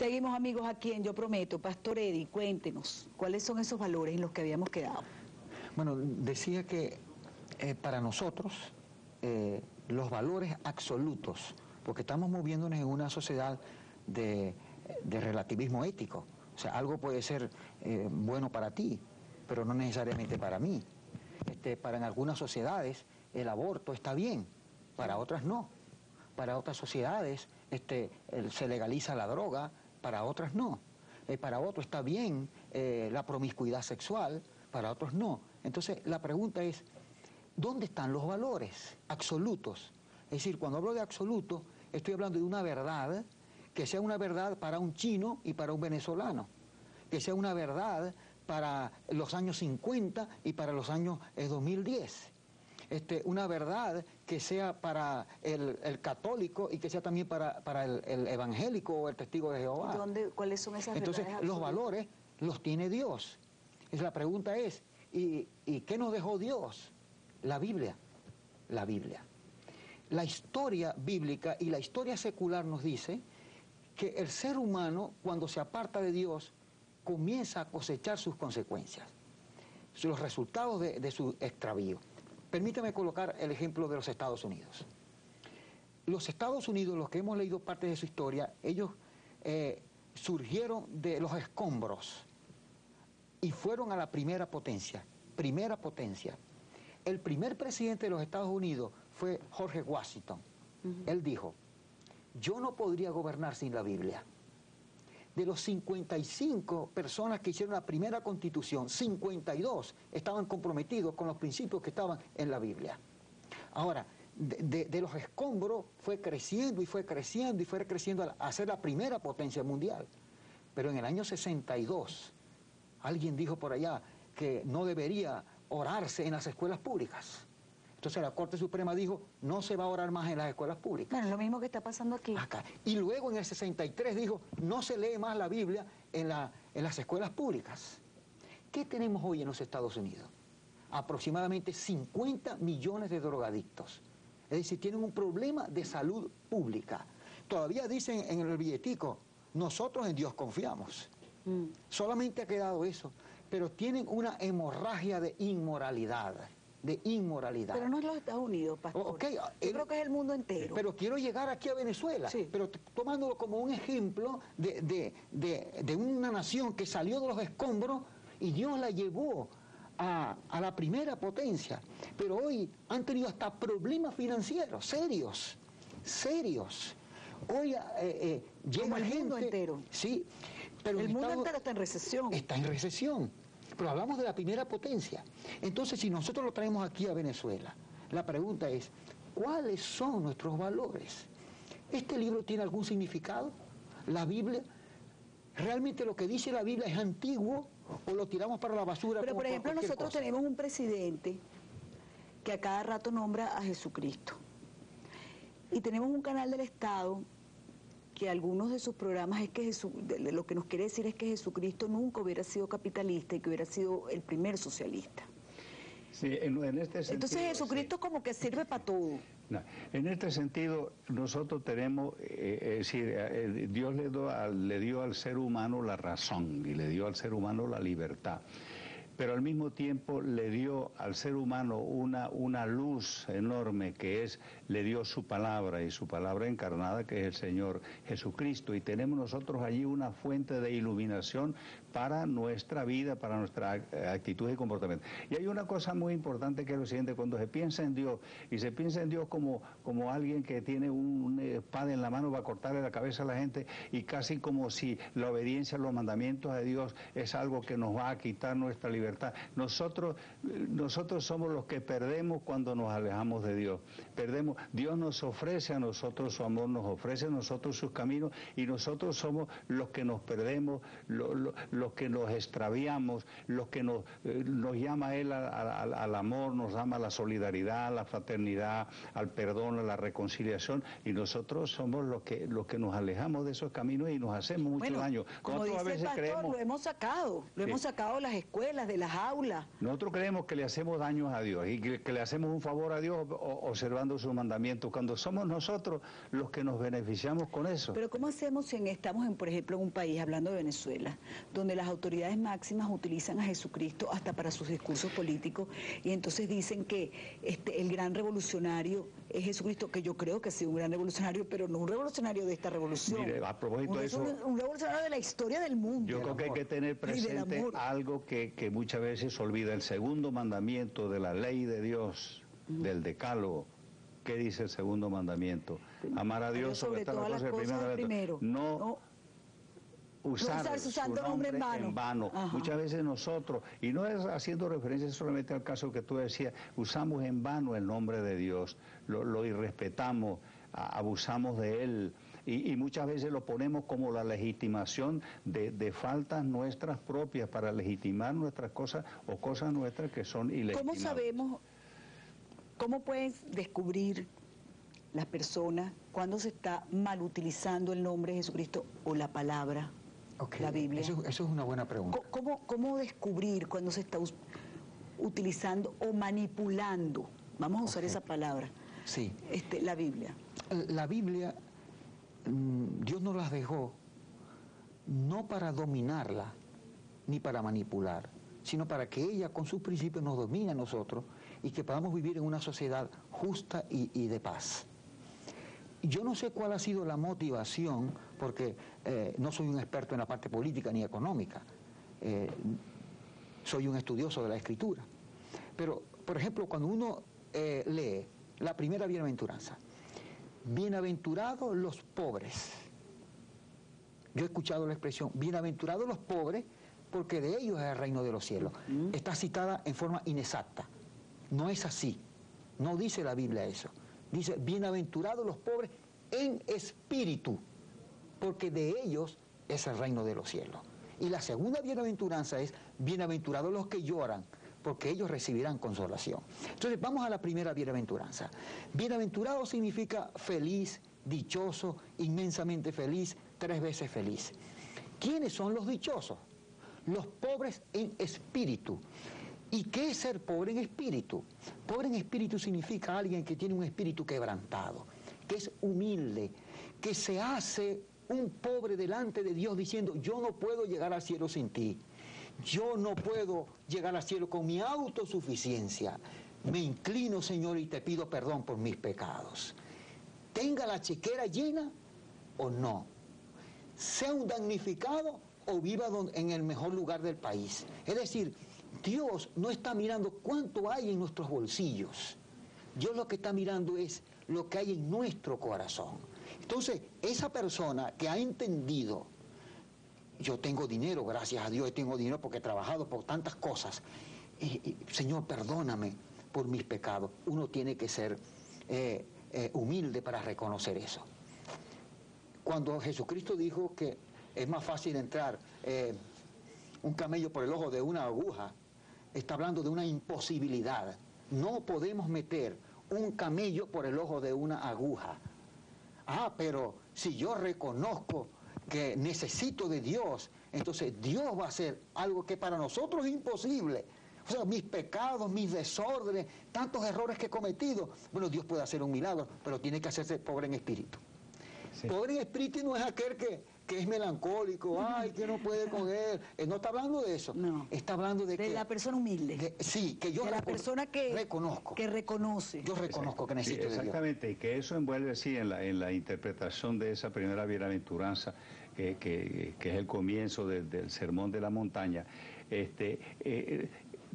Seguimos, amigos, aquí en Yo Prometo. Pastor Eddie, cuéntenos, ¿cuáles son esos valores en los que habíamos quedado? Bueno, decía que para nosotros los valores absolutos, porque estamos moviéndonos en una sociedad de relativismo ético, o sea, algo puede ser bueno para ti, pero no necesariamente para mí. Para en algunas sociedades el aborto está bien, para otras no. Para otras sociedades se legaliza la droga, para otras no. Para otros está bien la promiscuidad sexual, para otros no. Entonces la pregunta es, ¿dónde están los valores absolutos? Es decir, cuando hablo de absoluto, estoy hablando de una verdad que sea una verdad para un chino y para un venezolano, que sea una verdad para los años 50 y para los años 2010. Una verdad que sea para el católico y que sea también para el evangélico o el testigo de Jehová. ¿Cuáles son esas verdades? Entonces, los valores los tiene Dios. La pregunta es, ¿y qué nos dejó Dios? La Biblia. La Biblia. La historia bíblica y la historia secular nos dice que el ser humano, cuando se aparta de Dios, comienza a cosechar sus consecuencias, los resultados de su extravío. Permítame colocar el ejemplo de los Estados Unidos. Los Estados Unidos, los que hemos leído parte de su historia, ellos surgieron de los escombros y fueron a la primera potencia. Primera potencia. El primer presidente de los Estados Unidos fue George Washington. Él dijo, yo no podría gobernar sin la Biblia. De los 55 personas que hicieron la primera constitución, 52 estaban comprometidos con los principios que estaban en la Biblia. Ahora, de los escombros fue creciendo y fue creciendo y fue creciendo a ser la primera potencia mundial. Pero en el año 62, alguien dijo por allá que no debería orarse en las escuelas públicas. Entonces la Corte Suprema dijo, no se va a orar más en las escuelas públicas. Bueno, lo mismo que está pasando aquí. Acá. Y luego en el 63 dijo, no se lee más la Biblia en las escuelas públicas. ¿Qué tenemos hoy en los Estados Unidos? Aproximadamente 50 millones de drogadictos. Es decir, tienen un problema de salud pública. Todavía dicen en el billetico, nosotros en Dios confiamos. Solamente ha quedado eso. Pero tienen una hemorragia de inmoralidad. Pero no es los Estados Unidos, pastor. Yo creo que es el mundo entero. Pero quiero llegar aquí a Venezuela, sí. Pero tomándolo como un ejemplo de una nación que salió de los escombros y Dios la llevó a la primera potencia. Pero hoy han tenido hasta problemas financieros, serios. Hoy llega el mundo entero. Sí, pero el mundo entero está en recesión. Está en recesión. Pero hablamos de la primera potencia. Entonces, si nosotros lo traemos aquí a Venezuela, la pregunta es, ¿cuáles son nuestros valores? ¿Este libro tiene algún significado? ¿La Biblia? ¿Realmente lo que dice la Biblia es antiguo o lo tiramos para la basura? Pero, por ejemplo, nosotros tenemos un presidente que a cada rato nombra a Jesucristo. Y tenemos un canal del Estado que algunos de sus programas es que lo que nos quiere decir es que Jesucristo nunca hubiera sido capitalista y que hubiera sido el primer socialista. Sí, en este sentido, entonces Jesucristo sí, como que sirve para todo. No, en este sentido nosotros tenemos, Dios le dio al ser humano la razón y le dio al ser humano la libertad. Pero al mismo tiempo le dio al ser humano una luz enorme le dio su palabra y su palabra encarnada que es el Señor Jesucristo, y tenemos nosotros allí una fuente de iluminación para nuestra vida, para nuestra actitud y comportamiento. Y hay una cosa muy importante que es lo siguiente: cuando se piensa en Dios, y se piensa en Dios como alguien que tiene una espada en la mano, va a cortarle la cabeza a la gente, y casi como si la obediencia a los mandamientos de Dios es algo que nos va a quitar nuestra libertad. Nosotros somos los que perdemos cuando nos alejamos de Dios. Perdemos. Dios nos ofrece a nosotros su amor, nos ofrece a nosotros sus caminos, y nosotros somos los que nos perdemos, los que nos extraviamos, los que nos llama Él al amor, nos llama a la solidaridad, a la fraternidad, al perdón, a la reconciliación, y nosotros somos los que nos alejamos de esos caminos y nos hacemos mucho daño. Como dice el pastor, lo hemos sacado de las escuelas, de las aulas. Nosotros creemos que le hacemos daños a Dios y que le hacemos un favor a Dios observando sus mandamientos. mandamientos, cuando somos nosotros los que nos beneficiamos con eso. Pero ¿cómo hacemos si estamos, por ejemplo, en un país, hablando de Venezuela, donde las autoridades máximas utilizan a Jesucristo hasta para sus discursos políticos, y entonces dicen que el gran revolucionario es Jesucristo, que yo creo que ha sido un gran revolucionario, pero no un revolucionario de esta revolución? Mire, a propósito de eso, un revolucionario de la historia del mundo. yo creo que hay que tener presente algo que muchas veces se olvida. El segundo mandamiento de la ley de Dios, del decálogo. ¿Qué dice el segundo mandamiento? Amar a Dios sobre todas las cosas primero. No usar su santo nombre en vano. Muchas veces nosotros, y no es haciendo referencia solamente al caso que tú decías, usamos en vano el nombre de Dios, lo irrespetamos, abusamos de él. Y muchas veces lo ponemos como la legitimación de faltas nuestras propias para legitimar nuestras cosas o cosas nuestras que son ilegitimables. ¿Cómo sabemos, cómo puedes descubrir las personas cuando se está mal utilizando el nombre de Jesucristo o la palabra, la Biblia? Eso es una buena pregunta. ¿Cómo descubrir cuando se está utilizando o manipulando, vamos a usar esa palabra, sí, la Biblia? La Biblia, Dios nos las dejó no para dominarla ni para manipular, sino para que ella con sus principios nos domine a nosotros y que podamos vivir en una sociedad justa y de paz. Yo no sé cuál ha sido la motivación, porque no soy un experto en la parte política ni económica, soy un estudioso de la Escritura. Pero, por ejemplo, cuando uno lee la primera bienaventuranza, bienaventurados los pobres. Yo he escuchado la expresión, bienaventurados los pobres, porque de ellos es el reino de los cielos. Está citada en forma inexacta. No es así. No dice la Biblia eso. Dice, bienaventurados los pobres en espíritu, porque de ellos es el reino de los cielos. Y la segunda bienaventuranza es, bienaventurados los que lloran, porque ellos recibirán consolación. Entonces vamos a la primera bienaventuranza. Bienaventurado significa feliz, dichoso, inmensamente feliz, 3 veces feliz. ¿Quiénes son los dichosos? Los pobres en espíritu. ¿Y qué es ser pobre en espíritu? Pobre en espíritu significa alguien que tiene un espíritu quebrantado, que es humilde, que se hace un pobre delante de Dios diciendo, yo no puedo llegar al cielo sin ti. Yo no puedo llegar al cielo con mi autosuficiencia. Me inclino, Señor, y te pido perdón por mis pecados. Tenga la chequera llena o no. Sea un damnificado o viva en el mejor lugar del país. Es decir, Dios no está mirando cuánto hay en nuestros bolsillos. Dios lo que está mirando es lo que hay en nuestro corazón. Entonces, esa persona que ha entendido, yo tengo dinero, gracias a Dios tengo dinero porque he trabajado por tantas cosas. Señor, perdóname por mis pecados. Uno tiene que ser humilde para reconocer eso. Cuando Jesucristo dijo que es más fácil entrar un camello por el ojo de una aguja, está hablando de una imposibilidad. No podemos meter un camello por el ojo de una aguja. Pero si yo reconozco que necesito de Dios, entonces Dios va a hacer algo que para nosotros es imposible. O sea, mis pecados, mis desórdenes, tantos errores que he cometido, bueno, Dios puede hacer un milagro, pero tiene que hacerse pobre en espíritu. Sí. Pobre en espíritu no es aquel que es melancólico, que no puede coger. No está hablando de eso. No. Está hablando de que... la persona humilde. Sí, que yo de la persona que reconozco. Que reconoce. Yo reconozco que necesito de Dios. Exactamente, y que eso envuelve, sí, en la interpretación de esa primera bienaventuranza, que es el comienzo del Sermón de la Montaña.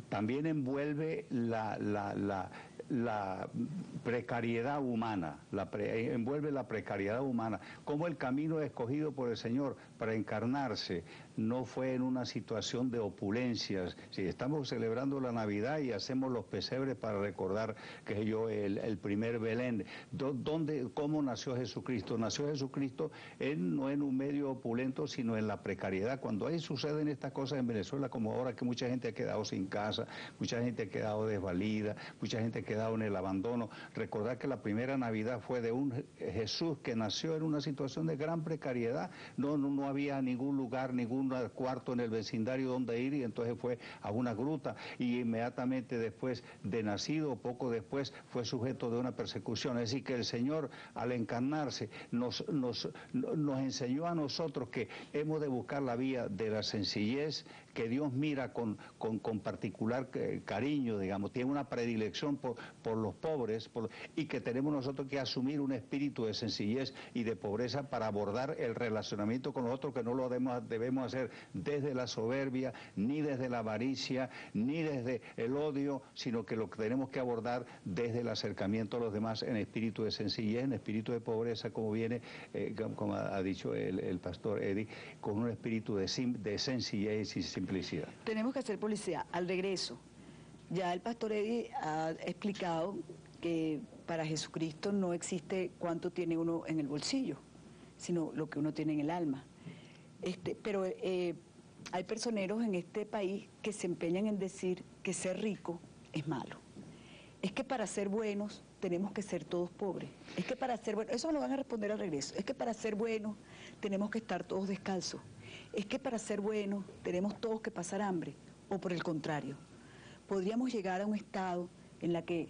También envuelve la precariedad humana, envuelve la precariedad humana, como el camino escogido por el Señor para encarnarse no fue en una situación de opulencias. Si estamos celebrando la Navidad y hacemos los pesebres para recordar que el primer Belén, ¿cómo nació Jesucristo? Nació Jesucristo no en un medio opulento, sino en la precariedad. Cuando ahí suceden estas cosas en Venezuela, como ahora que mucha gente ha quedado sin casa, mucha gente ha quedado desvalida, mucha gente ha quedado en el abandono, recordar que la primera Navidad fue de un Jesús que nació en una situación de gran precariedad. No había ningún lugar, ningún un cuarto en el vecindario donde ir, y entonces fue a una gruta, y inmediatamente después de nacido, poco después, fue sujeto de una persecución. Es decir, que el Señor, al encarnarse, nos enseñó a nosotros que hemos de buscar la vía de la sencillez, que Dios mira con particular cariño, digamos, tiene una predilección por los pobres, y que tenemos nosotros que asumir un espíritu de sencillez y de pobreza para abordar el relacionamiento con los otros, que no lo debemos hacer desde la soberbia, ni desde la avaricia, ni desde el odio, sino que lo que tenemos que abordar desde el acercamiento a los demás en espíritu de sencillez, en espíritu de pobreza, como viene, como ha dicho el pastor Eddie, con un espíritu de sencillez y simplicidad. Tenemos que hacer policía. Al regreso, ya el pastor Eddie ha explicado que para Jesucristo no existe cuánto tiene uno en el bolsillo, sino lo que uno tiene en el alma. Pero hay personeros en este país que se empeñan en decir que ser rico es malo. Es que para ser buenos tenemos que ser todos pobres. Es que para ser buenos, eso me lo van a responder al regreso, es que para ser buenos tenemos que estar todos descalzos. Es que para ser buenos tenemos todos que pasar hambre. O por el contrario, podríamos llegar a un estado en la que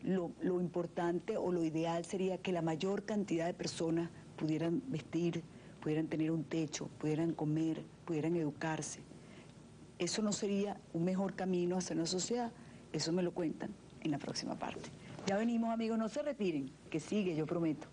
lo importante o lo ideal sería que la mayor cantidad de personas pudieran vestir, pudieran tener un techo, pudieran comer, pudieran educarse. ¿Eso no sería un mejor camino hacia una sociedad? Eso me lo cuentan en la próxima parte. Ya venimos, amigos, no se retiren, que sigue, yo prometo.